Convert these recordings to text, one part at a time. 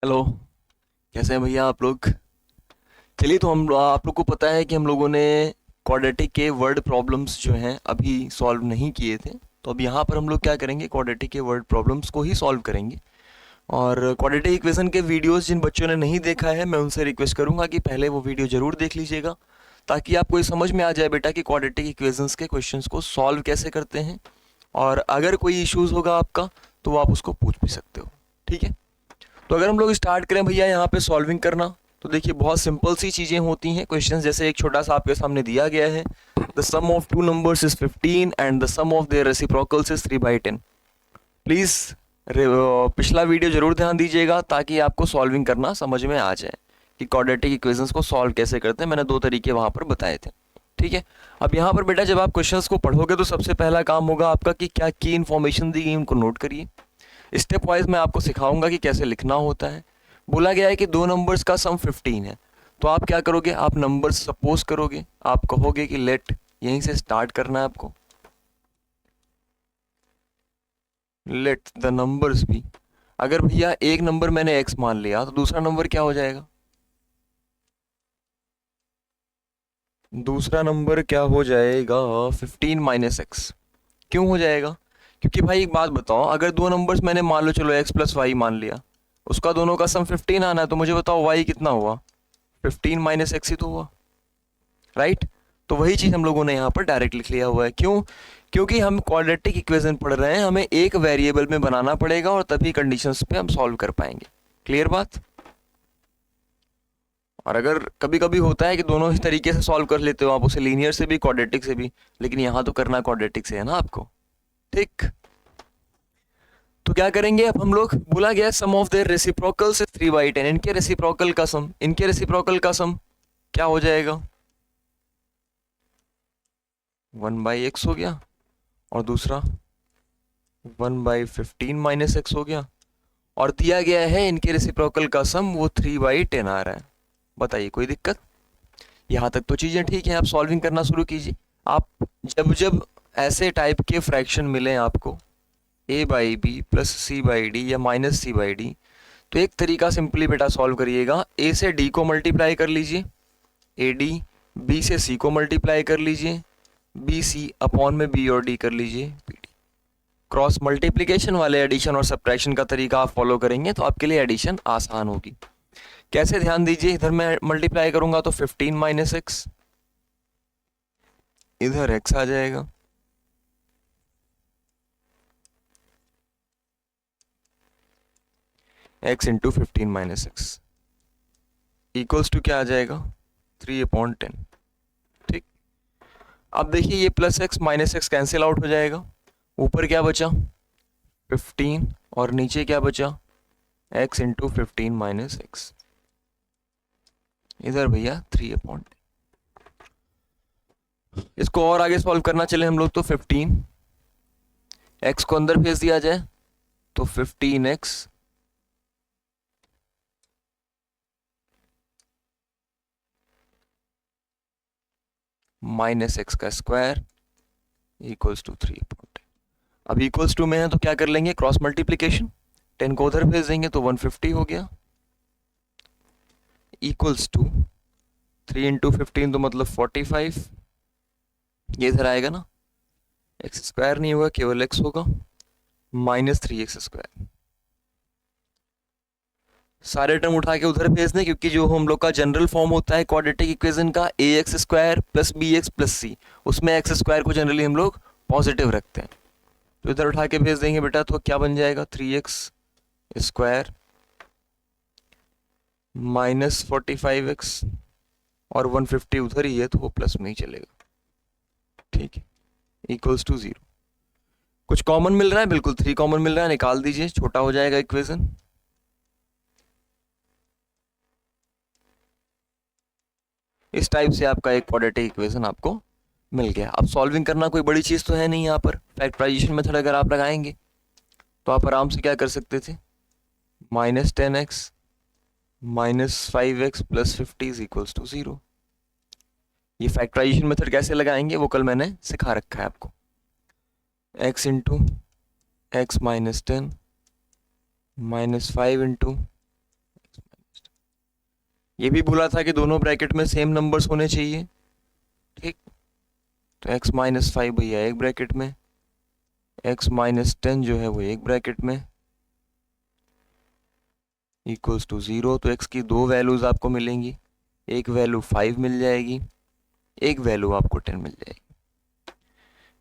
Hello. कैसे हैं भैया आप लोग? चलिए, तो हम आप लोग को पता है कि हम लोगों ने क्वाड्रेटिक के वर्ड प्रॉब्लम्स जो हैं अभी सॉल्व नहीं किए थे। तो अब यहाँ पर हम लोग क्या करेंगे, क्वाड्रेटिक के वर्ड प्रॉब्लम्स को ही सॉल्व करेंगे। और क्वाड्रेटिक इक्वेशन के वीडियोस जिन बच्चों ने नहीं देखा है, मैं उनसे रिक्वेस्ट करूंगा कि पहले वो वीडियो ज़रूर देख लीजिएगा, ताकि आपको ये समझ में आ जाए बेटा कि क्वाड्रेटिक इक्वेशंस के क्वेश्चंस को सॉल्व कैसे करते हैं। और अगर कोई इश्यूज़ होगा आपका, तो आप उसको पूछ भी सकते हो। ठीक है। तो अगर हम लोग स्टार्ट करें भैया यहाँ पे सॉल्विंग करना, तो देखिए बहुत सिंपल सी चीज़ें होती हैं। क्वेश्चन जैसे एक छोटा सा आपके सामने दिया गया है, the sum of two numbers is 15 and the sum of their reciprocals is 3/10। Please पिछला वीडियो जरूर ध्यान दीजिएगा, ताकि आपको सॉल्विंग करना समझ में आ जाए कि क्वाड्रेटिक इक्वेशंस को सॉल्व कैसे करते हैं। मैंने दो तरीके वहाँ पर बताए थे। ठीक है। अब यहाँ पर बेटा जब आप क्वेश्चंस को पढ़ोगे, तो सबसे पहला काम होगा आपका कि क्या की इन्फॉर्मेशन दी गई उनको नोट करिए। स्टेप वाइज मैं आपको सिखाऊंगा कि कैसे लिखना होता है। बोला गया है कि दो नंबर्स का सम 15 है, तो आप क्या करोगे, आप नंबर्स सपोज करोगे। आप कहोगे कि लेट, यहीं से स्टार्ट करना है आपको। लेट द नंबर्स भी, अगर भैया एक नंबर मैंने x मान लिया, तो दूसरा नंबर क्या हो जाएगा? दूसरा नंबर क्या हो जाएगा? 15 - x। क्यों हो जाएगा? क्योंकि भाई एक बात बताओ, अगर दो नंबर्स मैंने मान लो, चलो x+y मान लिया, उसका दोनों का सम 15 आना है, तो मुझे बताओ y कितना हुआ? 15 - x ही तो हुआ, राइट। तो वही चीज़ हम लोगों ने यहाँ पर डायरेक्ट लिख लिया हुआ है। क्यों? क्योंकि हम क्वाड्रेटिक इक्वेशन पढ़ रहे हैं, हमें एक वेरिएबल में बनाना पड़ेगा, और तभी कंडीशंस पे हम सॉल्व कर पाएंगे। क्लियर बात? और अगर कभी कभी होता है कि दोनों ही तरीके से सॉल्व कर लेते हो आप, उसे लीनियर से भी क्वाड्रेटिक से भी, लेकिन यहाँ तो करना क्वाड्रेटिक से है ना आपको। ठीक। तो क्या करेंगे अब हम लोग, बोला गया सम ऑफ देयर रेसिप्रोकल से 3/10। इनके रेसिप्रोकल का सम क्या हो जाएगा? 1/x हो गया, और दूसरा 1/15 - x हो गया। और दिया गया है इनके रेसिप्रोकल का सम, वो 3/10 आ रहा है। बताइए कोई दिक्कत? यहाँ तक तो चीज़ें ठीक हैं, आप सॉल्विंग करना शुरू कीजिए। आप जब जब ऐसे टाइप के फ्रैक्शन मिलें आपको, a/b प्लस c/d या माइनस c/d, तो एक तरीका सिंपली बेटा सॉल्व करिएगा। a से d को मल्टीप्लाई कर लीजिए, ad, b से c को मल्टीप्लाई कर लीजिए, bc अपॉन में b और d कर लीजिए, bd। क्रॉस मल्टीप्लिकेशन वाले एडिशन और सब्ट्रैक्शन का तरीका आप फॉलो करेंगे तो आपके लिए एडिशन आसान होगी। कैसे? ध्यान दीजिए, इधर मैं मल्टीप्लाई करूंगा तो 15 - x, इधर x आ जाएगा, x into 15 - x equals to क्या आ जाएगा? 3/10। ठीक। अब देखिए, ये plus x minus x cancel out हो जाएगा। ऊपर क्या बचा? 15, और नीचे क्या बचा? x into 15 - x। इधर भैया 3/10। इसको और आगे सॉल्व करना चले हम लोग, तो 15, x को अंदर भेज दिया जाए तो 15x माइनस एक्स का स्क्वायर इक्वल्स टू 3/10। अब इक्वल्स टू में है तो क्या कर लेंगे, क्रॉस मल्टीप्लीकेशन। 10 को उधर भेज देंगे तो 150 हो गया, इक्वल्स टू 3 इंटू 15 तो मतलब 45। ये इधर आएगा ना, एक्स स्क्वायर नहीं होगा, केवल एक्स होगा, -3x²। सारे टर्म उठा के उधर भेज दें, क्योंकि जो हम लोग का जनरल फॉर्म होता है क्वाड्रेटिक इक्वेशन का, ax² plus bx plus c, उसमें x² को जनरली हम लोग पॉजिटिव रखते हैं। तो इधर उठा के भेज देंगे बेटा, तो क्या बन जाएगा? 3x² -45x, और 150 उधर ही है तो वो प्लस में ही चलेगा। ठीक है, इक्वल्स टू 0। कुछ कॉमन मिल रहा है? बिल्कुल 3 कॉमन मिल रहा है, निकाल दीजिए, छोटा हो जाएगा इक्वेशन। इस टाइप से आपका एक क्वाड्रेटिक इक्वेशन आपको मिल गया। अब सॉल्विंग करना कोई बड़ी चीज़ तो है नहीं। यहाँ पर फैक्टराइजेशन मेथड अगर आप लगाएंगे तो आप आराम से क्या कर सकते थे, -10x -5x plus 50 is equals to 0। ये फैक्टराइजेशन मेथड कैसे लगाएंगे वो कल मैंने सिखा रखा है आपको। x इंटू x -10 -5 इंटू ये भी बोला था कि दोनों ब्रैकेट में सेम नंबर्स होने चाहिए, ठीक। तो x माइनस 5 भैया एक ब्रैकेट में, x माइनस 10 जो है वो एक ब्रैकेट में, इक्वल्स टू 0। तो x की दो वैल्यूज आपको मिलेंगी, एक वैल्यू 5 मिल जाएगी, एक वैल्यू आपको 10 मिल जाएगी।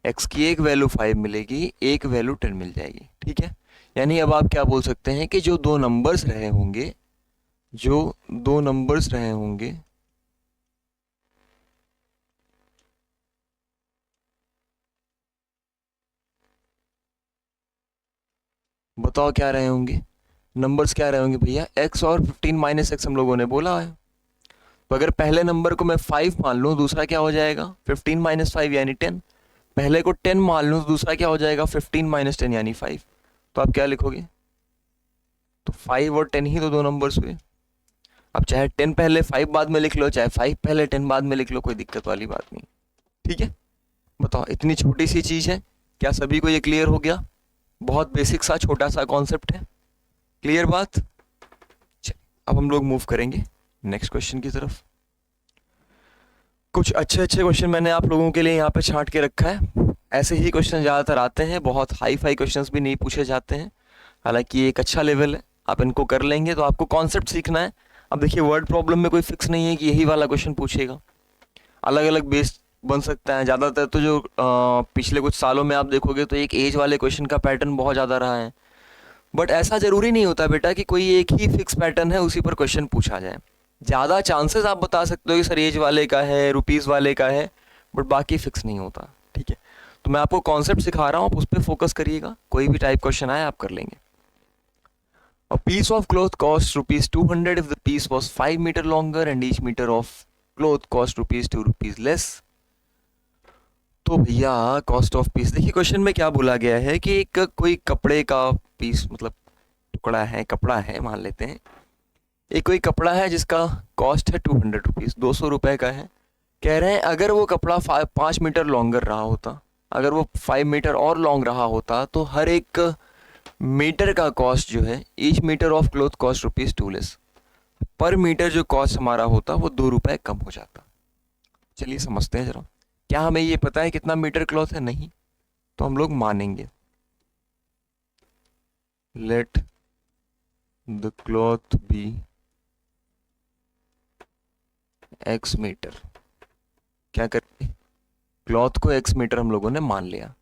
x की एक वैल्यू 5 मिलेगी, एक वैल्यू 10 मिल जाएगी, ठीक है। यानी अब आप क्या बोल सकते हैं कि जो दो नंबर्स रहे होंगे, जो दो नंबर्स रहे होंगे बताओ क्या रहे होंगे, नंबर्स क्या रहे होंगे भैया, x और 15 माइनस एक्स हम लोगों ने बोला है। तो अगर पहले नंबर को मैं 5 मान लूँ, दूसरा क्या हो जाएगा 15 माइनस 5 यानी 10। पहले को 10 मान लूँ, दूसरा क्या हो जाएगा 15 माइनस 10 यानी 5। तो आप क्या लिखोगे, तो 5 और 10 ही तो दो नंबर्स हुए। अब चाहे 10 पहले 5 बाद में लिख लो, चाहे 5 पहले 10 बाद में लिख लो, कोई दिक्कत वाली बात नहीं, ठीक है। बताओ इतनी छोटी सी चीज़ है, क्या सभी को ये क्लियर हो गया? बहुत बेसिक सा छोटा सा कॉन्सेप्ट है, क्लियर बात। चलिए अब हम लोग मूव करेंगे नेक्स्ट क्वेश्चन की तरफ। कुछ अच्छे अच्छे क्वेश्चन मैंने आप लोगों के लिए यहाँ पे छांट के रखा है। ऐसे ही क्वेश्चन ज़्यादातर आते हैं, बहुत हाई फाई क्वेश्चंस भी नहीं पूछे जाते हैं। हालांकि ये एक अच्छा लेवल है, आप इनको कर लेंगे तो आपको कॉन्सेप्ट सीखना है। अब देखिए वर्ड प्रॉब्लम में कोई फिक्स नहीं है कि यही वाला क्वेश्चन पूछेगा, अलग अलग बेस बन सकता है। ज़्यादातर तो जो पिछले कुछ सालों में आप देखोगे तो एक एज वाले क्वेश्चन का पैटर्न बहुत ज़्यादा रहा है। बट ऐसा ज़रूरी नहीं होता बेटा कि कोई एक ही फिक्स पैटर्न है उसी पर क्वेश्चन पूछा जाए। ज़्यादा चांसेस आप बता सकते हो कि सर एज वाले का है, रुपीज़ वाले का है, बट बाकी फिक्स नहीं होता, ठीक है। तो मैं आपको कॉन्सेप्ट सिखा रहा हूँ, आप उस पर फोकस करिएगा, कोई भी टाइप क्वेश्चन आए आप कर लेंगे। A piece of cloth costs rupees 200 if the piece was 5 meter longer and each meter of cloth cost rupees 2 rupees less। तो भैया कॉस्ट ऑफ पीस, देखिए क्वेश्चन में क्या बोला गया है कि एक कोई कपड़े का पीस, मतलब टुकड़ा है, कपड़ा है मान लेते हैं, एक कोई कपड़ा है जिसका कॉस्ट है 200 रुपीज़, 200 रुपये का है। कह रहे हैं अगर वो कपड़ा 5 मीटर लॉन्गर रहा होता, अगर वो 5 मीटर और लॉन्ग रहा होता तो हर एक मीटर का कॉस्ट जो है, each metre of cloth cost rupees 2 less, per metre जो कॉस्ट हमारा होता वो 2 रुपये कम हो जाता। चलिए समझते हैं जरा, क्या हमें ये पता है कितना मीटर क्लॉथ है? नहीं, तो हम लोग मानेंगे let the cloth be x metre. क्या करें, क्लॉथ को एक्स मीटर हम लोगों ने मान लिया।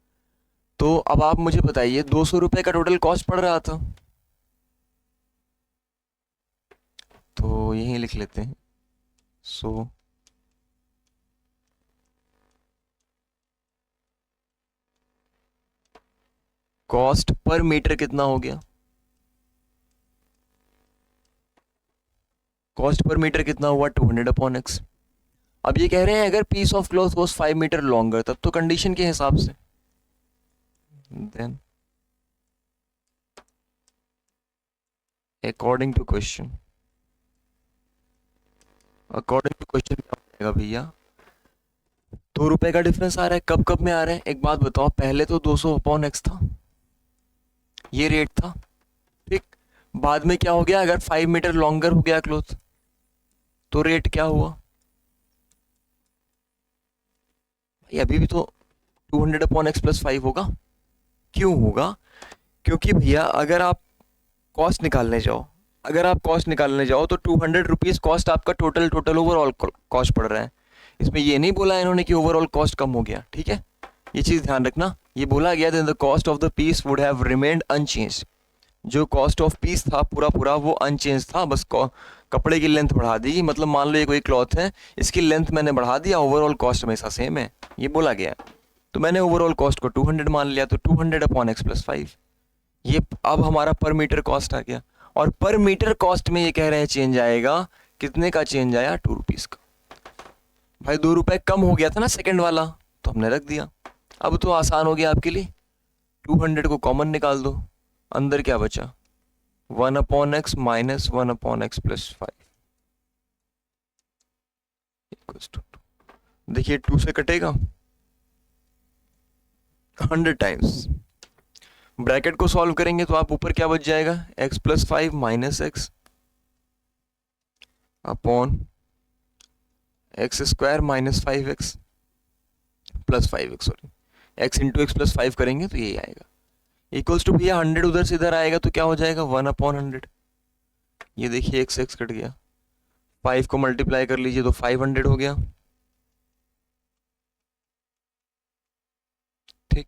तो अब आप मुझे बताइए 200 रुपये का टोटल कॉस्ट पड़ रहा था, तो यहीं लिख लेते हैं। सो कॉस्ट पर मीटर कितना हो गया, कॉस्ट पर मीटर कितना हुआ 200/x। अब ये कह रहे हैं अगर piece of cloth was 5 metre longer, तब तो कंडीशन के हिसाब से then according to question, according to question क्या हो जाएगा भैया, 2 रुपए का डिफरेंस आ रहा है। कब कब में आ रहा है एक बात बताओ, पहले तो 200/x था, ये रेट था, ठीक। बाद में क्या हो गया, अगर 5 मीटर लॉन्गर हो गया क्लॉथ तो रेट क्या हुआ भाई, अभी भी तो 200/x प्लस 5 होगा। क्यों होगा, क्योंकि भैया अगर आप कॉस्ट निकालने जाओ, अगर आप कॉस्ट निकालने जाओ तो 200 रुपीज़ कॉस्ट आपका टोटल ओवरऑल कॉस्ट पड़ रहा है। इसमें ये नहीं बोला इन्होंने कि ओवरऑल कॉस्ट कम हो गया, ठीक है, ये चीज़ ध्यान रखना। ये बोला गया the cost of the piece would have remained unchanged, जो कॉस्ट ऑफ पीस था पूरा पूरा वो अनचेंज था, बस कपड़े की लेंथ बढ़ा दी। मतलब मान लो ये कोई क्लॉथ है, इसकी लेंथ मैंने बढ़ा दिया, ओवरऑल कॉस्ट हमेशा सेम है, ये बोला गया। तो मैंने ओवरऑल कॉस्ट को 200 मान लिया, तो 200/x प्लस 5, ये अब हमारा पर मीटर कॉस्ट आ गया। और पर मीटर कॉस्ट में ये कह रहे हैं चेंज आएगा, कितने का चेंज आया, 2 रुपीज़ का। भाई 2 रुपये कम हो गया था ना सेकंड वाला, तो हमने रख दिया। अब तो आसान हो गया आपके लिए, 200 को कॉमन निकाल दो, अंदर क्या बचा 1/x minus 1/x plus 5 equals to 2। देखिए 2 से कटेगा 100 टाइम्स, ब्रैकेट को सॉल्व करेंगे तो आप ऊपर क्या बच जाएगा, x plus 5 minus x upon x square minus 5x plus 5x, sorry, x into x plus 5 करेंगे तो यही आएगा, इक्वल्स टू भैया 100 उधर से इधर आएगा तो क्या हो जाएगा 1/100। ये देखिए एक्स एक्स कट गया, 5 को मल्टीप्लाई कर लीजिए तो 500 हो गया। ठीक,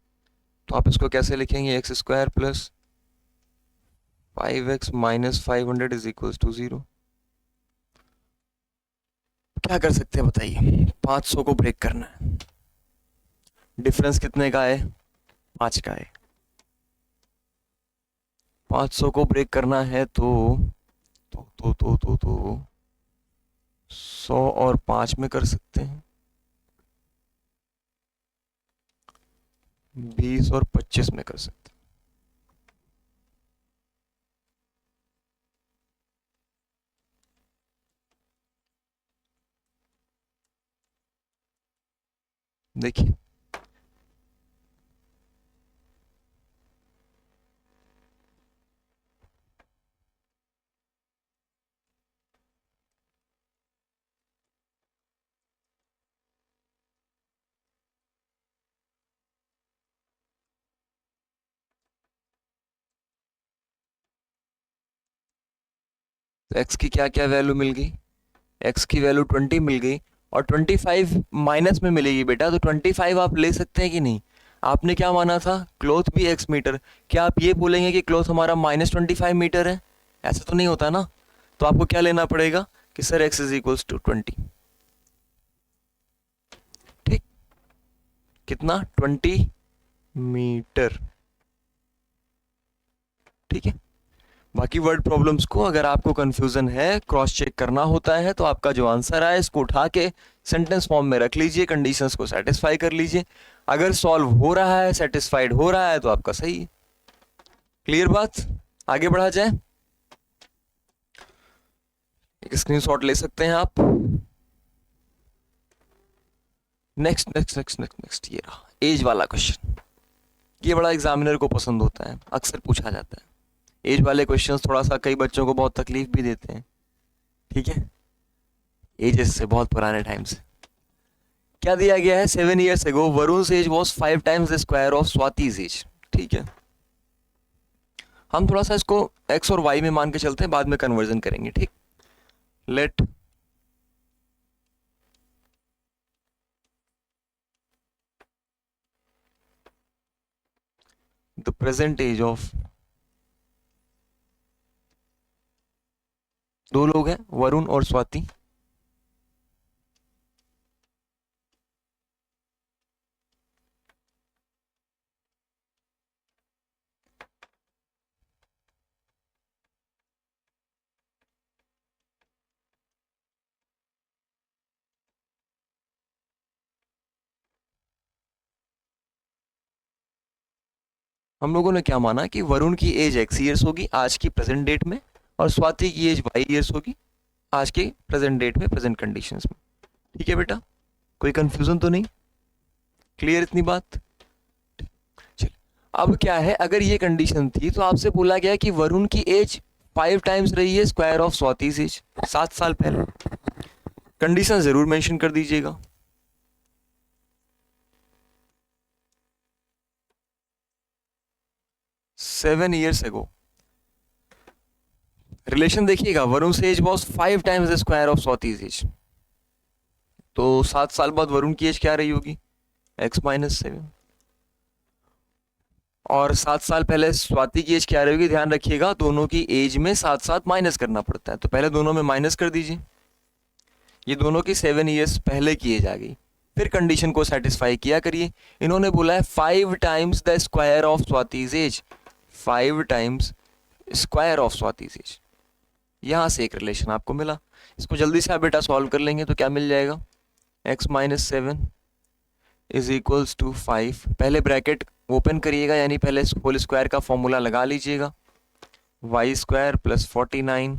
तो आप इसको कैसे लिखेंगे, x square plus 5x minus 500 is equals to 0। क्या कर सकते हैं बताइए, 500 को ब्रेक करना है, डिफरेंस कितने का है, 5 का है। 500 को ब्रेक करना है तो 100 और 5 में कर सकते हैं, 20 और 25 में कर सकते हैं। देखिए तो x की क्या क्या वैल्यू मिल गई, x की वैल्यू 20 मिल गई, और 25 माइनस में मिलेगी बेटा, तो 25 आप ले सकते हैं कि नहीं। आपने क्या माना था, क्लॉथ भी x मीटर, क्या आप ये बोलेंगे कि क्लॉथ हमारा -25 मीटर है, ऐसा तो नहीं होता ना। तो आपको क्या लेना पड़ेगा कि sir x is equals to 20। ठीक, कितना, 20 मीटर। ठीक है, बाकी वर्ड प्रॉब्लम्स को अगर आपको कंफ्यूजन है, क्रॉस चेक करना होता है, तो आपका जो आंसर आए इसको उठा के सेंटेंस फॉर्म में रख लीजिए, कंडीशंस को सेटिस्फाई कर लीजिए। अगर सॉल्व हो रहा है, सेटिस्फाइड हो रहा है, तो आपका सही है। क्लियर बात, आगे बढ़ा जाए। एक स्क्रीनशॉट ले सकते हैं आप। Next next next next next, ये रहा एज वाला क्वेश्चन। ये बड़ा एग्जामिनर को पसंद होता है, अक्सर पूछा जाता है। एज वाले क्वेश्चंस थोड़ा सा कई बच्चों को बहुत तकलीफ भी देते हैं। ठीक है, एजेस से बहुत पुराने टाइम से क्या दिया गया है, 7 years ago Varun age was 5 times the square of Swati's age. ठीक है, हम थोड़ा सा इसको x और y में मान के चलते हैं, बाद में कन्वर्जन करेंगे। ठीक, let the present age of, दो लोग हैं वरुण और स्वाति, हम लोगों ने क्या माना कि वरुण की एज x ईयर्स होगी आज की प्रेजेंट डेट में, और स्वाति की एज y ईयर्स होगी आज के प्रेजेंट डेट में, प्रेजेंट कंडीशंस में। ठीक है बेटा, कोई कंफ्यूजन तो नहीं, क्लियर इतनी बात। चलिए, अब क्या है, अगर ये कंडीशन थी तो आपसे बोला गया कि वरुण की एज 5 टाइम्स रही है स्क्वायर ऑफ स्वातिज एज 7 साल पहले। कंडीशन जरूर मेंशन कर दीजिएगा। सेवन ईयर्स एगो, रिलेशन देखिएगा, वरुण से age was 5 times the square of Swati's age, तो 7 साल बाद वरुण की एज क्या रही होगी, x-7, और 7 साल पहले स्वाति की एज क्या रहेगी, ध्यान रखिएगा दोनों की एज में साथ साथ माइनस करना पड़ता है, तो पहले दोनों में माइनस कर दीजिए, ये दोनों की 7 ईयर्स पहले की एज आ गई। फिर कंडीशन को सेटिस्फाई किया करिए, इन्होंने बोला है 5 times the square of Swati's age, 5 times square of Swati's age, यहां से एक रिलेशन आपको मिला। इसको जल्दी से आप बेटा सॉल्व कर लेंगे तो क्या मिल जाएगा, x-7 इज इक्वल्स टू 5, पहले ब्रैकेट ओपन करिएगा, यानी पहले होल स्क्वायर का फॉर्मूला लगा लीजिएगा, वाई स्क्वायर प्लस 49,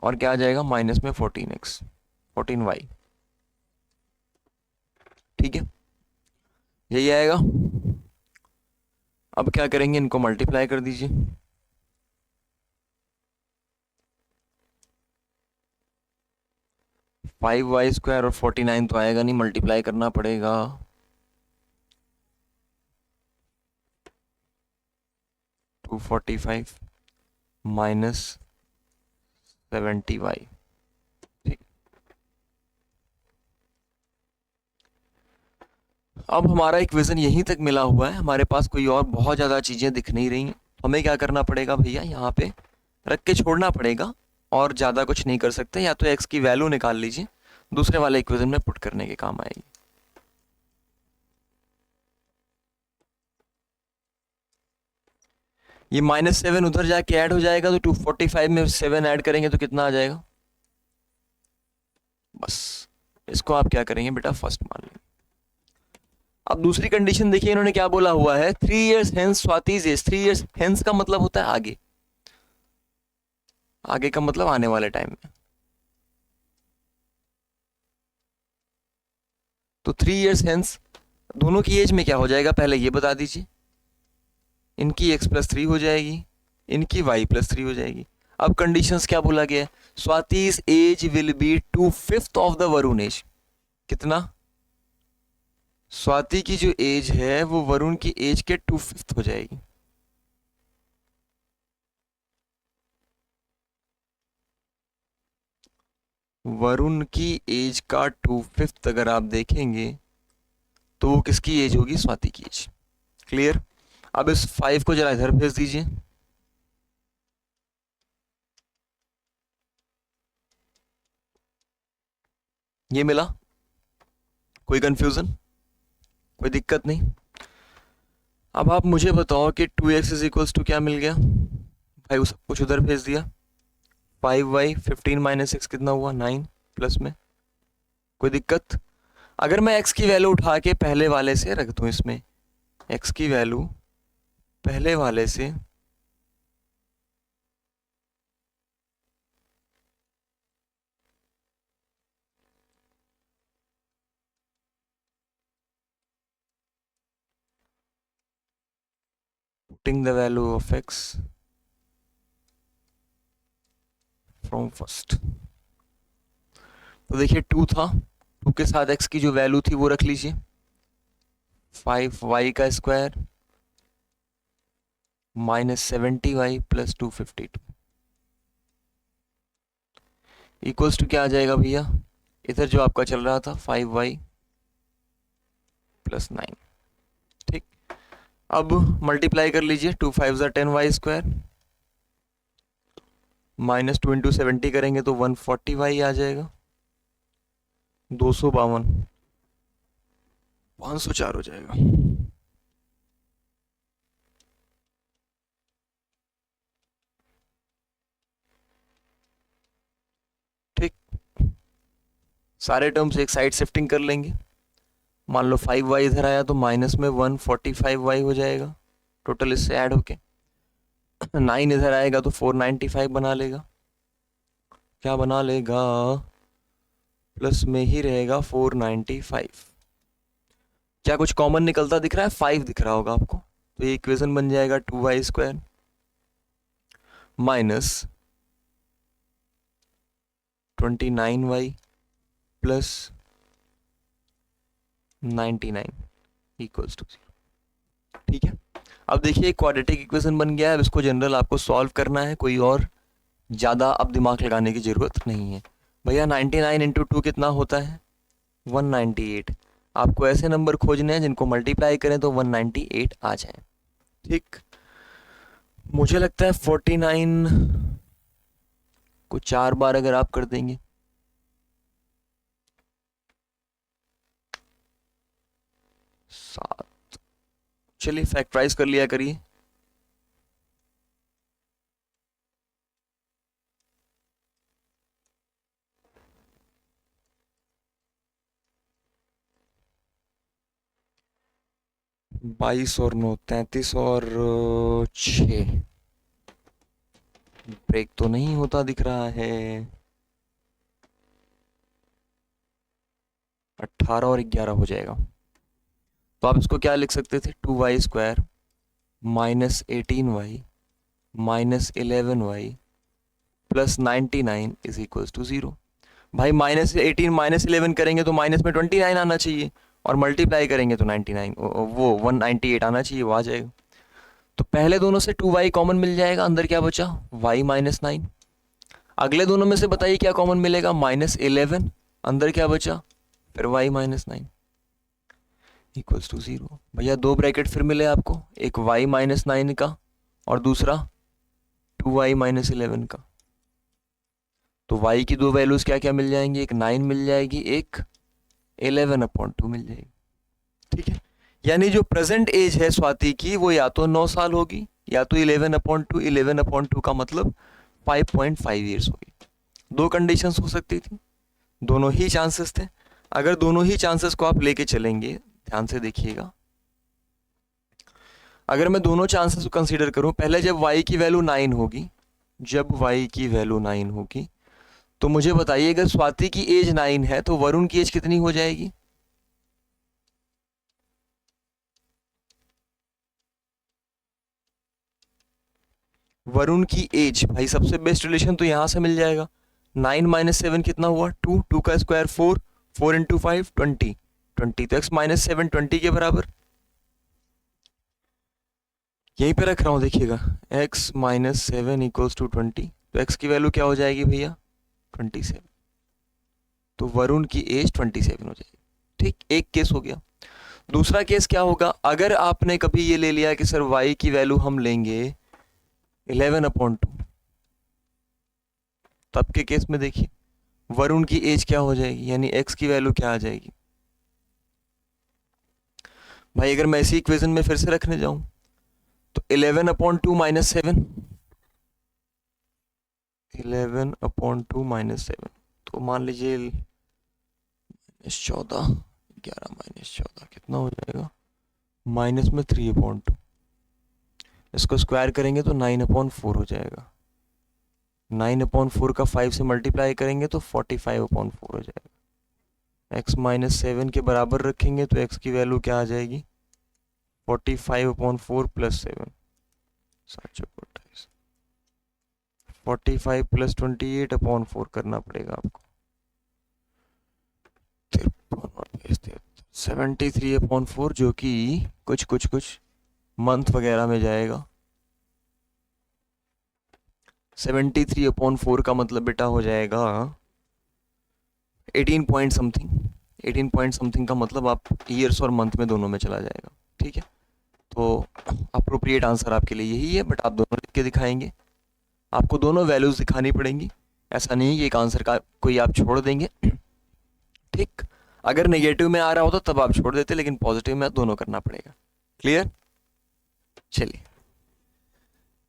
और क्या आ जाएगा माइनस में 14x 14y। ठीक है, यही आएगा। अब क्या करेंगे, इनको मल्टीप्लाई कर दीजिए, 5y² और 49 तो आएगा नहीं, मल्टीप्लाई करना पड़ेगा। 245 माइनस 70y। ठीक, अब हमारा इक्वेशन यहीं तक मिला हुआ है, हमारे पास कोई और बहुत ज़्यादा चीज़ें दिख नहीं रही हैं। हमें क्या करना पड़ेगा भैया, यहाँ पे रख के छोड़ना पड़ेगा, और ज़्यादा कुछ नहीं कर सकते। या तो x की वैल्यू निकाल लीजिए, दूसरे वाले इक्वेशन में पुट करने के काम आएगी। ये -7 उधर जाके ऐड हो जाएगा, तो 245 में 7 ऐड करेंगे तो कितना आ जाएगा। बस इसको आप क्या करेंगे बेटा, फर्स्ट मान लेंगे। अब दूसरी कंडीशन देखिए, इन्होंने क्या बोला हुआ है, 3 years hence Swati's age. 3 years hence का मतलब होता है आगे, आगे का मतलब आने वाले टाइम में। तो 3 years hence दोनों की एज में क्या हो जाएगा, पहले ये बता दीजिए। इनकी x+3 हो जाएगी, इनकी y+3 हो जाएगी। अब कंडीशंस क्या बोला गया है, Swati's age will be 2/5 of the Varun age. कितना, स्वाति की जो एज है वो वरुण की एज के 2/5 हो जाएगी। वरुण की एज का 2/5 अगर आप देखेंगे तो वो किसकी एज होगी, स्वाति की एज। क्लियर। अब इस 5 को जरा इधर भेज दीजिए। ये मिला, कोई कंफ्यूजन, कोई दिक्कत नहीं। अब आप मुझे बताओ कि 2x इज इक्वल्स टू क्या मिल गया भाई, वो सब कुछ उधर भेज दिया। 5y 15 माइनस 6 कितना हुआ, 9 प्लस में। कोई दिक्कत, अगर मैं x की वैल्यू उठा के पहले वाले से रख दूं, इसमें x की वैल्यू पहले वाले से putting the value of x from first, तो देखिए 2 था, 2 के साथ x की जो वैल्यू थी वो रख लीजिए, 5y का square -70y plus 252 equals to क्या आ जाएगा भैया, इधर जो आपका चल रहा था 5y प्लस 9। ठीक, अब मल्टीप्लाई कर लीजिए, 2 5 10y² -2 इंटू 70 करेंगे तो 140y आ जाएगा, 252 504 हो जाएगा। ठीक, सारे टर्म्स एक साइड शिफ्टिंग कर लेंगे। मान लो 5y इधर आया तो माइनस में 145y हो जाएगा टोटल इससे ऐड होके। 9 इधर आएगा तो 495 बना लेगा, क्या बना लेगा, प्लस में ही रहेगा 495। क्या कुछ कॉमन निकलता दिख रहा है, 5 दिख रहा होगा आपको, तो ये इक्वेशन बन जाएगा 2y² minus 29y plus 99 equals to 0। ठीक है, अब देखिए क्वाड्रेटिक इक्वेशन बन गया है। अब इसको जनरल आपको सॉल्व करना है, कोई और ज़्यादा अब दिमाग लगाने की ज़रूरत नहीं है। भैया 99 इंटू 2 कितना होता है, 198। आपको ऐसे नंबर खोजने हैं जिनको मल्टीप्लाई करें तो 198 आ जाए। ठीक, मुझे लगता है 49 को 4 बार अगर आप कर देंगे, सात, चलिए फैक्टराइज कर लिया करिए। बाईस और 9 33 और 6 ब्रेक तो नहीं होता दिख रहा है। 18 और 11 हो जाएगा, तो आप इसको क्या लिख सकते थे, 2y² minus 18y minus 11y plus 99 is equals to 0। भाई -18 -11 करेंगे तो माइनस में 29 आना चाहिए, और मल्टीप्लाई करेंगे तो 99 वो 198 आना चाहिए, वो आ जाएगा। तो पहले दोनों से 2y कॉमन मिल जाएगा, अंदर क्या बचा y -9। अगले दोनों में से बताइए क्या कॉमन मिलेगा, -11, अंदर क्या बचा फिर y -9 इक्वल्स टू 0। भैया दो ब्रैकेट फिर मिले आपको, एक y -9 का और दूसरा 2y -11 का। तो y की दो वैल्यूज क्या क्या मिल जाएंगी, एक 9 मिल जाएगी, एक 11/2 मिल जाएगी। ठीक है, यानी जो प्रेजेंट एज है स्वाति की वो या तो 9 साल होगी या तो 11/2। 11/2 का मतलब 5.5 ईयर्स होगी। दो कंडीशंस हो सकती थी, दोनों ही चांसेस थे। अगर दोनों ही चांसेस को आप लेके चलेंगे, ध्यान से देखिएगा, अगर मैं दोनों चांसेस को कंसीडर करूं, पहले जब y की वैल्यू 9 होगी, जब y की वैल्यू 9 होगी, तो मुझे बताइए अगर स्वाति की एज 9 है तो वरुण की एज कितनी हो जाएगी। वरुण की एज, भाई सबसे बेस्ट रिलेशन तो यहां से मिल जाएगा। 9 - 7 कितना हुआ, 2, 2 का स्क्वायर 4, 4 इंटू 5 20, 20 तो x -7 20 के बराबर। यहीं पे रख रहा हूं देखिएगा, x -7 इक्वल्स टू 20, तो x की वैल्यू क्या हो जाएगी भैया 27। तो वरुण की एज 27 हो जाएगी। ठीक, एक केस हो गया। दूसरा केस क्या होगा, अगर आपने कभी ये ले लिया कि सर y की वैल्यू हम लेंगे 11/2, तब के केस में देखिए वरुण की एज क्या हो जाएगी, यानी x की वैल्यू क्या आ जाएगी। भाई अगर मैं इसी इक्वेशन में फिर से रखने जाऊं तो 11/2 - 7, 11/2 - 7, तो मान लीजिए -14, 11 - 14 कितना हो जाएगा, माइनस में 3/2। इसको स्क्वायर करेंगे तो 9/4 हो जाएगा। 9/4 का 5 से मल्टीप्लाई करेंगे तो 45/4 हो जाएगा। x -7 के बराबर रखेंगे तो x की वैल्यू क्या आ जाएगी 45/4 प्लस 7, 7×28, 45 प्लस 28/4 करना पड़ेगा आपको, 73/4, जो कि कुछ मंथ वगैरह में जाएगा। 73/4 का मतलब बेटा हो जाएगा 18 पॉइंट समथिंग। 18 पॉइंट समथिंग का मतलब आप ईयर्स और मंथ में दोनों में चला जाएगा। ठीक है, तो अप्रोप्रिएट आंसर आपके लिए यही है, बट आप दोनों लिख के दिखाएंगे, आपको दोनों वैल्यूज दिखानी पड़ेंगी। ऐसा नहीं कि एक आंसर का कोई आप छोड़ देंगे। ठीक, अगर नेगेटिव में आ रहा होता तब आप छोड़ देते, लेकिन पॉजिटिव में दोनों करना पड़ेगा। क्लियर, चलिए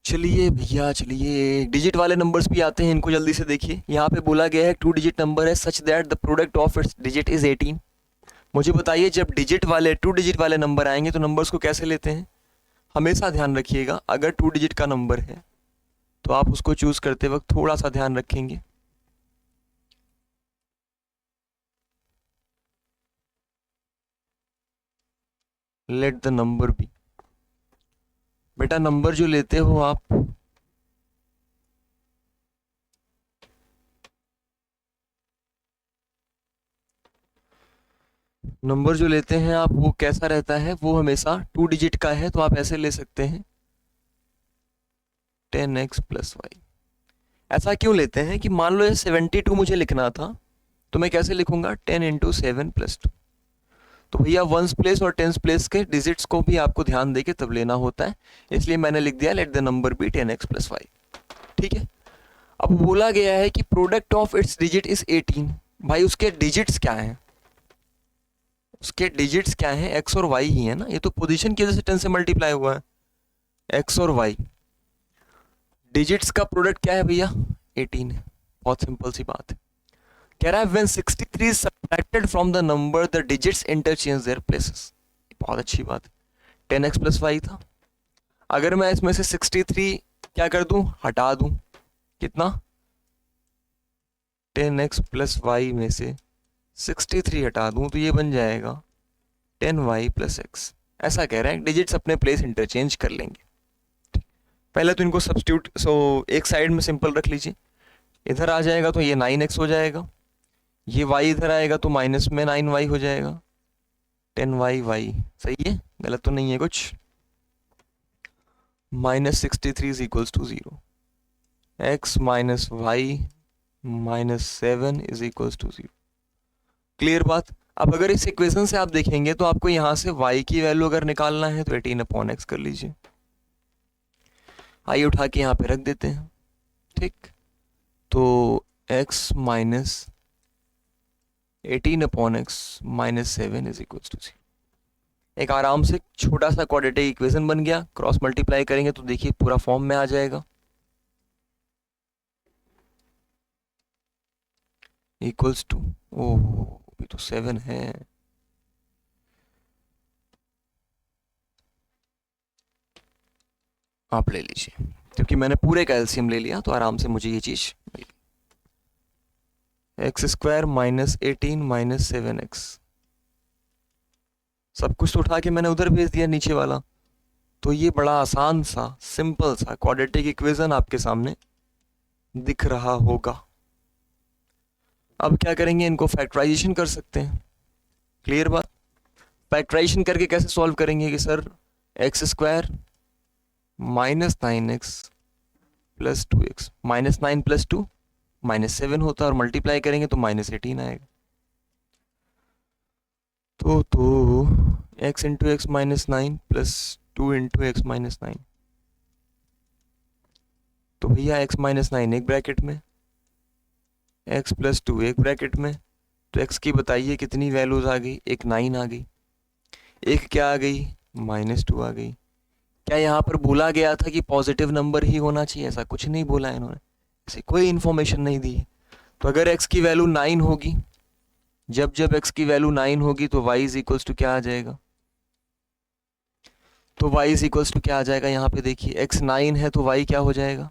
चलिए भैया चलिए, डिजिट वाले नंबर्स भी आते हैं, इनको जल्दी से देखिए। यहाँ पे बोला गया है 2 डिजिट नंबर है such that the product of its digit is 18। मुझे बताइए जब डिजिट वाले 2 डिजिट वाले नंबर आएंगे तो नंबर्स को कैसे लेते हैं। हमेशा ध्यान रखिएगा, अगर 2 डिजिट का नंबर है तो आप उसको चूज करते वक्त थोड़ा सा ध्यान रखेंगे। लेट द नंबर बी, बेटा नंबर जो लेते हो आप, नंबर जो लेते हैं आप वो कैसा रहता है, वो हमेशा 2 डिजिट का है, तो आप ऐसे ले सकते हैं 10x + y। ऐसा क्यों लेते हैं कि मान लो ये 72 मुझे लिखना था, तो मैं कैसे लिखूंगा 10 × 7 + 2। तो भैया वंस प्लेस और टेंस प्लेस के डिजिट्स को भी आपको ध्यान देके तब लेना होता है, इसलिए मैंने लिख दिया let the number be 10x + y। ठीक है, अब बोला गया है कि product of its digit is 18। भाई उसके डिजिट्स क्या हैं, उसके डिजिट्स क्या हैं, x और y ही है ना, ये तो पोजीशन की वजह से 10 से मल्टीप्लाई हुआ है, x और y। डिजिट्स का प्रोडक्ट क्या है भैया 18 है, बहुत सिंपल सी बात है। कह रहा है when 63 is subtracted from the number the digits interchange their places। बहुत अच्छी बात है, 10x + y था, अगर मैं इसमें से 63 क्या कर दूं हटा दूं, कितना 10x + y में से 63 हटा दूं तो ये बन जाएगा 10y + x। ऐसा कह रहे हैं डिजिट्स अपने प्लेस इंटरचेंज कर लेंगे। पहले तो इनको सब्स्टिट्यूट, एक साइड में सिंपल रख लीजिए, इधर आ जाएगा तो ये 9x हो जाएगा, ये y इधर आएगा तो माइनस में 9y हो जाएगा, 10y, सही है, गलत तो नहीं है कुछ। -63 is equals to 0, x minus y minus 7 is equals to 0। Clear बात। अब अगर इस इक्वेशन से आप देखेंगे तो आपको यहां से y की वैल्यू अगर निकालना है तो 18/x कर लीजिए। आइए उठा के यहाँ पे रख देते हैं, ठीक। तो x minus 18/x minus 7 is equals to 0। एक आराम से छोटा सा क्वाड्रेटिक इक्वेशन बन गया। क्रॉस मल्टीप्लाई करेंगे तो देखिए पूरा फॉर्म में आ जाएगा, इक्वल्स टू, ओह अभी तो 7 है, आप ले लीजिए, क्योंकि मैंने पूरे का एलसीएम ले लिया तो आराम से मुझे ये चीज मिल गई। X square minus 18 minus 7x, सब कुछ तो उठा के मैंने उधर भेज दिया नीचे वाला। तो ये बड़ा आसान सा सिंपल सा क्वाड्रेटिक इक्वेशन आपके सामने दिख रहा होगा। अब क्या करेंगे, इनको फैक्टराइजेशन कर सकते हैं। क्लियर बात। फैक्टराइजेशन करके कैसे सॉल्व करेंगे कि sir x square -9x plus 2x, -9 plus 2 -7 होता है, और मल्टीप्लाई करेंगे तो -18 आएगा। तो x into x minus 9 plus 2 into x minus 9, तो भैया x माइनस 9 एक ब्रैकेट में, x प्लस 2 एक ब्रैकेट में। तो x की बताइए कितनी वैल्यूज आ गई, एक 9 आ गई, एक क्या आ गई, -2 आ गई। क्या यहाँ पर बोला गया था कि पॉजिटिव नंबर ही होना चाहिए? ऐसा कुछ नहीं बोला इन्होंने, ऐसी कोई इंफॉर्मेशन नहीं दी है। तो अगर x की वैल्यू 9 होगी, जब जब x की वैल्यू 9 होगी तो y इज इक्वल्स टू क्या आ जाएगा, तो y इज इक्वल्स टू क्या आ जाएगा, यहाँ पे देखिए x 9 है तो y क्या हो जाएगा,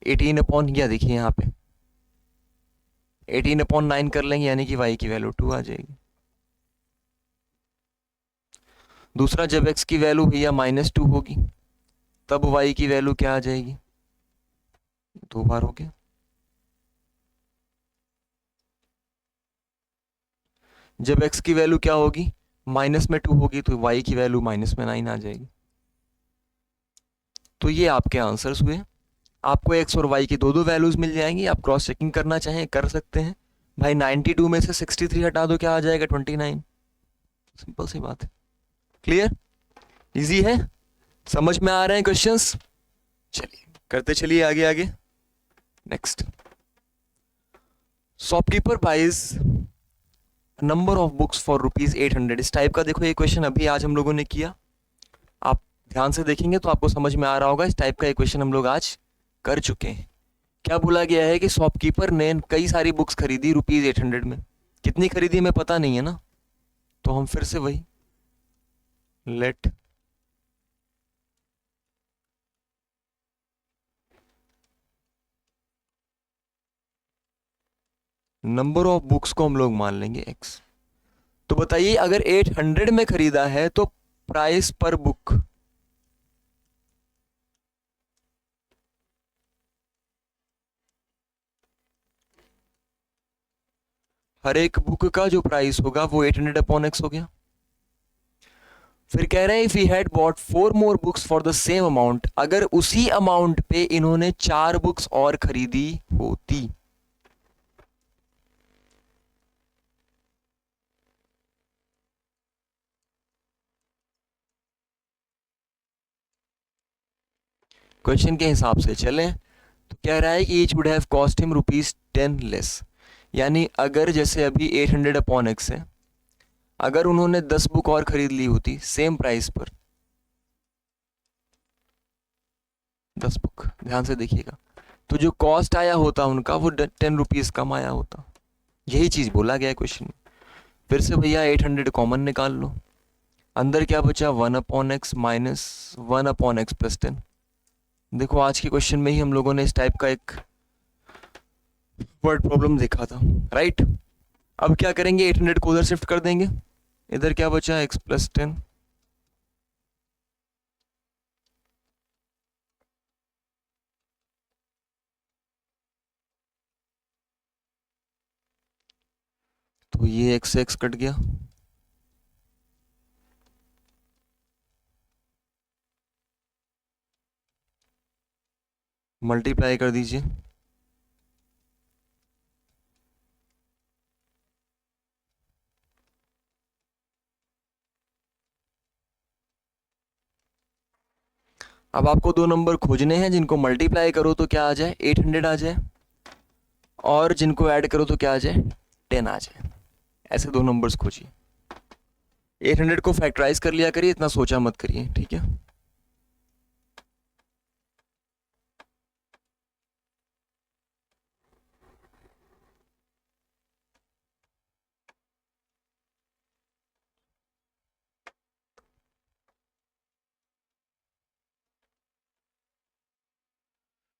18/, या देखिए यहाँ पे 18/9 कर लेंगे, यानी कि y की वैल्यू 2 आ जाएगी। दूसरा, जब x की वैल्यू भैया -2 होगी तब y की वैल्यू क्या आ जाएगी, 2 बार हो गया। जब x की वैल्यू क्या होगी, -2 होगी, तो y की वैल्यू -9 आ जाएगी। तो ये आपके आंसर्स हुए। आपको x और y की दो दो वैल्यूज मिल जाएंगी, आप क्रॉस चेकिंग करना चाहें कर सकते हैं। भाई 92 में से 63 हटा दो, क्या आ जाएगा, 29। सिंपल सी बात है। क्लियर, इजी है, समझ में आ रहे हैं क्वेश्चंस? चलिए करते चलिए आगे आगे। Next, shopkeeper buys number of books for ₹800। इस टाइप का देखो ये क्वेश्चन अभी आज हम लोगों ने किया। आप ध्यान से देखेंगे तो आपको समझ में आ रहा होगा, इस टाइप का क्वेश्चन हम लोग आज कर चुके हैं। क्या बोला गया है कि शॉपकीपर ने कई सारी बुक्स खरीदी ₹800 में। कितनी खरीदी हमें पता नहीं है ना, तो हम फिर से वही लेट नंबर ऑफ बुक्स को हम लोग मान लेंगे x। तो बताइए अगर 800 में खरीदा है तो प्राइस पर बुक, हर एक बुक का जो प्राइस होगा वो 800/x हो गया। फिर कह रहे हैं if he had bought 4 more books for the same amount, अगर उसी अमाउंट पे इन्होंने 4 बुक्स और खरीदी होती। क्वेश्चन के हिसाब से चलें तो कह रहा है कि each would have cost him ₹10 less. यानी अगर जैसे अभी 800/x है, अगर उन्होंने 10 बुक और खरीद ली होती सेम प्राइस पर, 10 बुक, ध्यान से देखिएगा, तो जो कॉस्ट आया होता उनका वो ₹10 कम आया होता। यही चीज बोला गया है क्वेश्चन में। फिर से भैया 800 कॉमन निकाल लो, अंदर क्या बचा, 1/x माइनस 1/x प्लस 10। देखो आज के क्वेश्चन में ही हम लोगों ने इस टाइप का एक वर्ड प्रॉब्लम देखा था, राइट। अब क्या करेंगे, 800 को उधर शिफ्ट कर देंगे, इधर क्या बचा, x प्लस 10। तो ये एक्स से एक्स कट गया, मल्टीप्लाई कर दीजिए। अब आपको दो नंबर खोजने हैं जिनको मल्टीप्लाई करो तो क्या आ जाए, 800 आ जाए, और जिनको ऐड करो तो क्या आ जाए, 10 आ जाए। ऐसे दो नंबर्स खोजिए। 800 को फैक्टराइज कर लिया करिए, इतना सोचा मत करिए, ठीक है।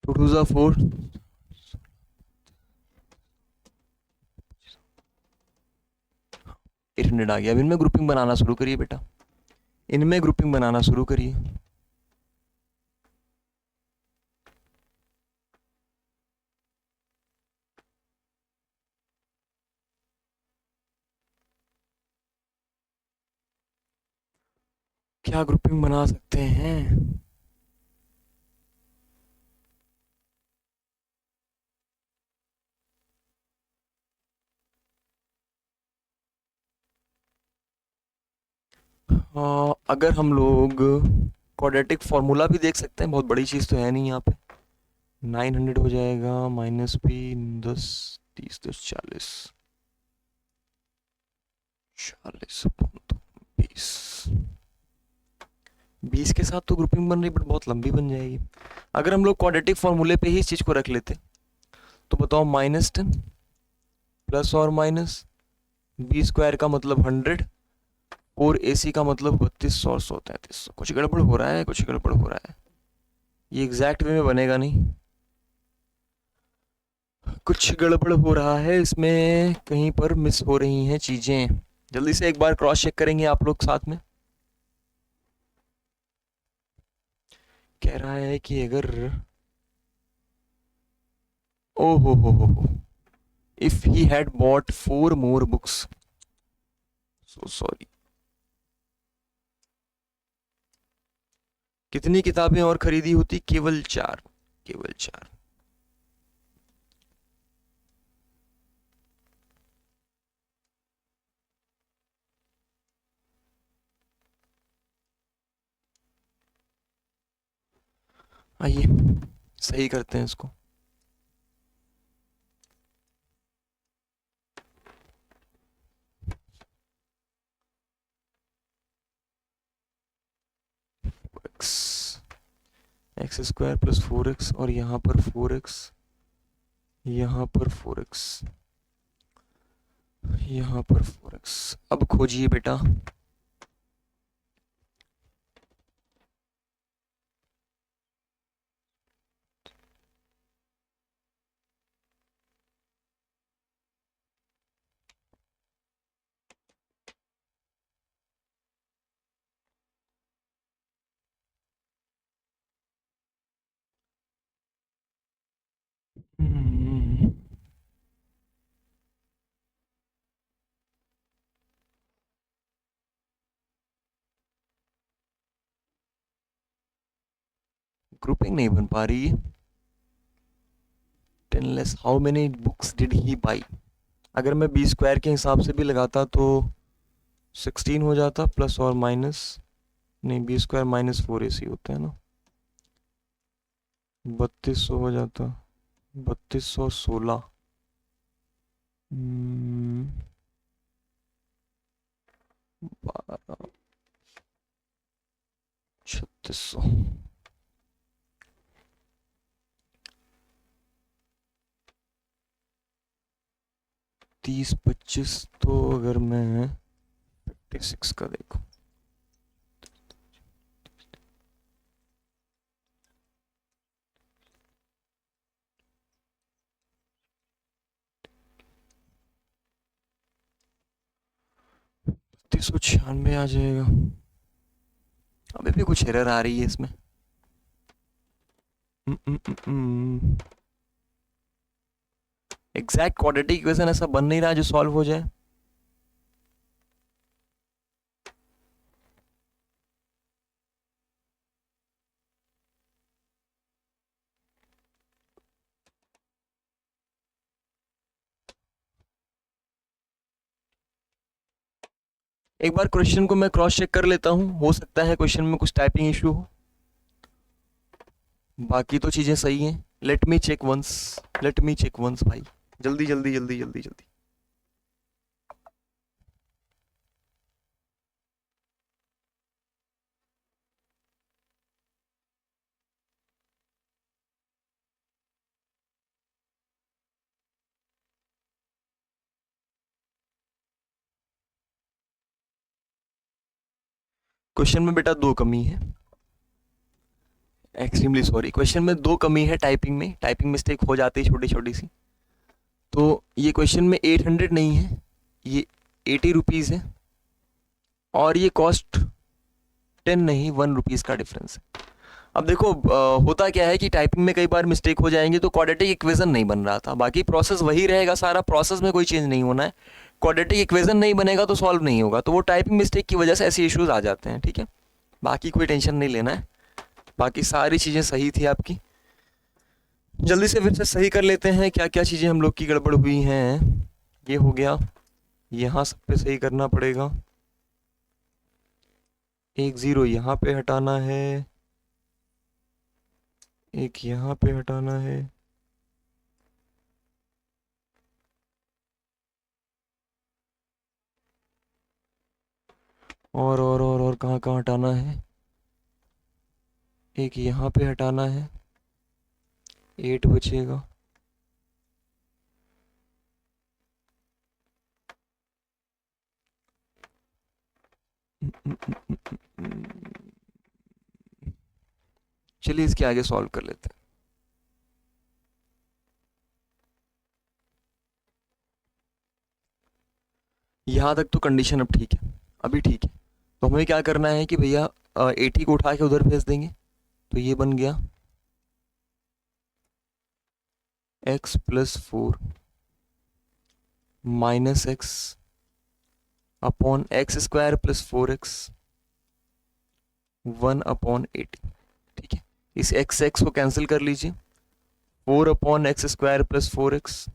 टू टू ज़ा 4, 800 आ गया। अब इनमें ग्रुपिंग बनाना शुरू करिए बेटा, इनमें ग्रुपिंग बनाना शुरू करिए। क्या ग्रुपिंग बना सकते हैं? अगर हम लोग क्वाड्रेटिक फॉर्मूला भी देख सकते हैं, बहुत बड़ी चीज़ तो है नहीं यहाँ पे। 900 हो जाएगा माइनस बी, 10 30 10 40, 40 20, 20 के साथ तो ग्रुपिंग बन रही, बट बहुत लंबी बन जाएगी। अगर हम लोग क्वाड्रेटिक फॉर्मूले पे ही इस चीज़ को रख लेते तो बताओ, -10 प्लस और माइनस बी स्क्वायर का मतलब 100, और ए सी का मतलब 3200 और 133। कुछ गड़बड़ हो रहा है, कुछ गड़बड़ हो रहा है, ये एग्जैक्ट वे में बनेगा नहीं, कुछ गड़बड़ हो रहा है इसमें, कहीं पर मिस हो रही हैं चीज़ें। जल्दी से एक बार क्रॉस चेक करेंगे आप लोग साथ में। कह रहा है कि अगर, ओ हो, if he had bought 4 more books, so sorry, कितनी किताबें और खरीदी होती? केवल 4, केवल 4। आइए सही करते हैं इसको। X, x square plus 4x, और यहाँ पर 4x, यहाँ पर 4x, यहाँ पर 4x। अब खोजिए बेटा। ग्रुपिंग नहीं बन पा रही। 10 less, how many books did he by? अगर मैं बी स्क्वायर के हिसाब से भी लगाता तो 16 हो जाता, प्लस और माइनस, नहीं बी स्क्वायर माइनस 4ac होता है ना, 3200 हो जाता, 3216, 12, 3600, 30 25, तो अगर मैं 56 का देखो, तीस सौ छियानवे आ जाएगा। अभी भी कुछ एरर आ रही है इसमें। एग्जैक्ट क्वाड्रेटिक इक्वेशन ऐसा बन नहीं रहा जो सॉल्व हो जाए। एक बार क्वेश्चन को मैं क्रॉस चेक कर लेता हूँ, हो सकता है क्वेश्चन में कुछ टाइपिंग इशू हो, बाकी तो चीज़ें सही हैं। लेट मी चेक वंस भाई, जल्दी जल्दी जल्दी जल्दी जल्दी। क्वेश्चन में बेटा दो कमी है, एक्सट्रीमली सॉरी, क्वेश्चन में दो कमी है टाइपिंग में, टाइपिंग मिस्टेक हो जाती है छोटी छोटी सी। तो ये क्वेश्चन में 800 नहीं है, ये 80 रुपीज़ है, और ये कॉस्ट 10 नहीं 1 रुपीज़ का डिफरेंस है। अब देखो होता क्या है कि टाइपिंग में कई बार मिस्टेक हो जाएंगे, तो क्वाड्रेटिक इक्वेशन नहीं बन रहा था, बाकी प्रोसेस वही रहेगा, सारा प्रोसेस में कोई चेंज नहीं होना है। क्वाड्रेटिक इक्वेशन नहीं बनेगा तो सॉल्व नहीं होगा, तो वो टाइपिंग मिस्टेक की वजह से ऐसे इश्यूज आ जाते हैं, ठीक है। बाकी कोई टेंशन नहीं लेना है, बाकी सारी चीज़ें सही थी आपकी। जल्दी से फिर से सही कर लेते हैं क्या क्या चीज़ें हम लोग की गड़बड़ हुई हैं। ये हो गया, यहाँ सब पे सही करना पड़ेगा, एक ज़ीरो यहाँ पे हटाना है, एक यहाँ पे हटाना है, और कहाँ कहाँ हटाना है, एक यहाँ पे हटाना है, 8 बचेगा, चलिए इसके आगे सॉल्व कर लेते हैं। यहाँ तक तो कंडीशन अब ठीक है, अभी ठीक है। तो हमें क्या करना है कि भैया 80 को उठा के उधर भेज देंगे, तो ये बन गया x + 4 - x upon x² + 4x 1/80, ठीक है। इस x को कैंसिल कर लीजिए, 4/x² + 4x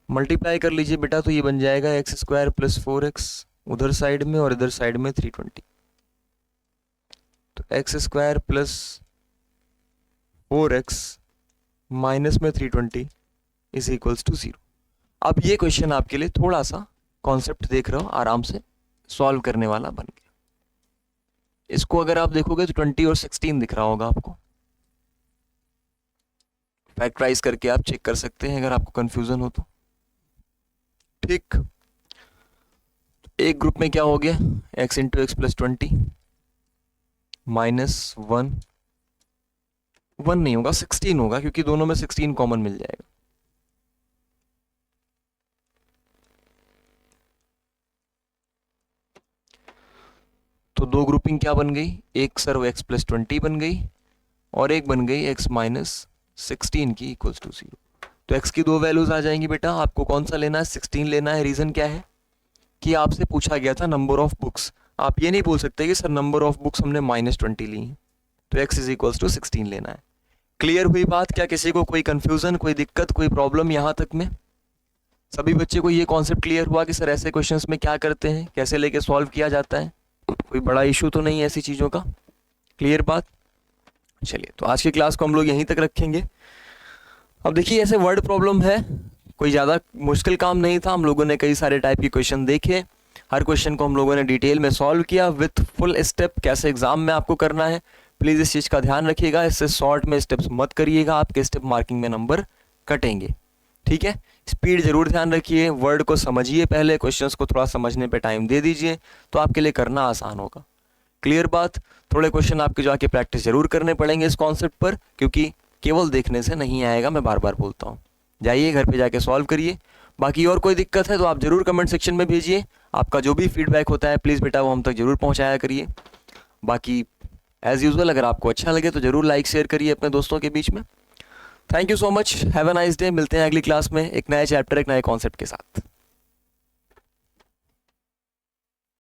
मल्टीप्लाई कर लीजिए बेटा, तो ये बन जाएगा x² + 4x उधर साइड में और इधर साइड में 320, तो x² + 4x माइनस में 320 इज इक्वल्स टू 0। अब ये क्वेश्चन आपके लिए थोड़ा सा कॉन्सेप्ट देख रहे हो, आराम से सॉल्व करने वाला बन गया। इसको अगर आप देखोगे तो 20 और 16 दिख रहा होगा आपको, फैक्टराइज करके आप चेक कर सकते हैं अगर आपको कंफ्यूजन हो तो, ठीक। एक ग्रुप में क्या हो गया, x × x + 20 -1 1 नहीं होगा 16 होगा, क्योंकि दोनों में 16 कॉमन मिल जाएगा। तो दो ग्रुपिंग क्या बन गई, एक सर्व x + 20 बन गई और एक बन गई x - 16 की इक्वल्स टू 0। तो x की दो वैल्यूज आ जाएंगी बेटा, आपको कौन सा लेना है, 16 लेना है। रीजन क्या है कि आपसे पूछा गया था नंबर ऑफ बुक्स, आप ये नहीं बोल सकते कि सर नंबर ऑफ बुक्स हमने -20 ली हैं, तो x = 16 लेना है। क्लियर हुई बात, क्या किसी को कोई कंफ्यूजन, कोई दिक्कत, कोई प्रॉब्लम यहाँ तक में? सभी बच्चे को ये कॉन्सेप्ट क्लियर हुआ कि सर ऐसे क्वेश्चंस में क्या करते हैं, कैसे लेके सॉल्व किया जाता है, कोई बड़ा इशू तो नहीं है ऐसी चीज़ों का? क्लियर बात। चलिए, तो आज की क्लास को हम लोग यहीं तक रखेंगे। अब देखिए, ऐसे वर्ड प्रॉब्लम है, कोई ज़्यादा मुश्किल काम नहीं था, हम लोगों ने कई सारे टाइप के क्वेश्चन देखे, हर क्वेश्चन को हम लोगों ने डिटेल में सॉल्व किया विथ फुल स्टेप, कैसे एग्जाम में आपको करना है। प्लीज़ इस चीज़ का ध्यान रखिएगा, इससे शॉर्ट में स्टेप्स मत करिएगा, आपके स्टेप मार्किंग में नंबर कटेंगे, ठीक है। स्पीड जरूर ध्यान रखिए, वर्ड को समझिए, पहले क्वेश्चंस को थोड़ा समझने पे टाइम दे दीजिए, तो आपके लिए करना आसान होगा। क्लियर बात। थोड़े क्वेश्चन आपके जाके प्रैक्टिस जरूर करने पड़ेंगे इस कॉन्सेप्ट पर, क्योंकि केवल देखने से नहीं आएगा, मैं बार बार बोलता हूँ। जाइए घर पे जाके सॉल्व करिए। बाकी और कोई दिक्कत है तो आप जरूर कमेंट सेक्शन में भेजिए, आपका जो भी फीडबैक होता है प्लीज़ बेटा वो हम तक जरूर पहुँचाया करिए। बाकी एज़ यूजुअल अगर आपको अच्छा लगे तो जरूर लाइक शेयर करिए अपने दोस्तों के बीच में। Thank you so much, have a nice day. मिलते हैं अगली क्लास में एक नए चैप्टर, एक नए कॉन्सेप्ट के साथ।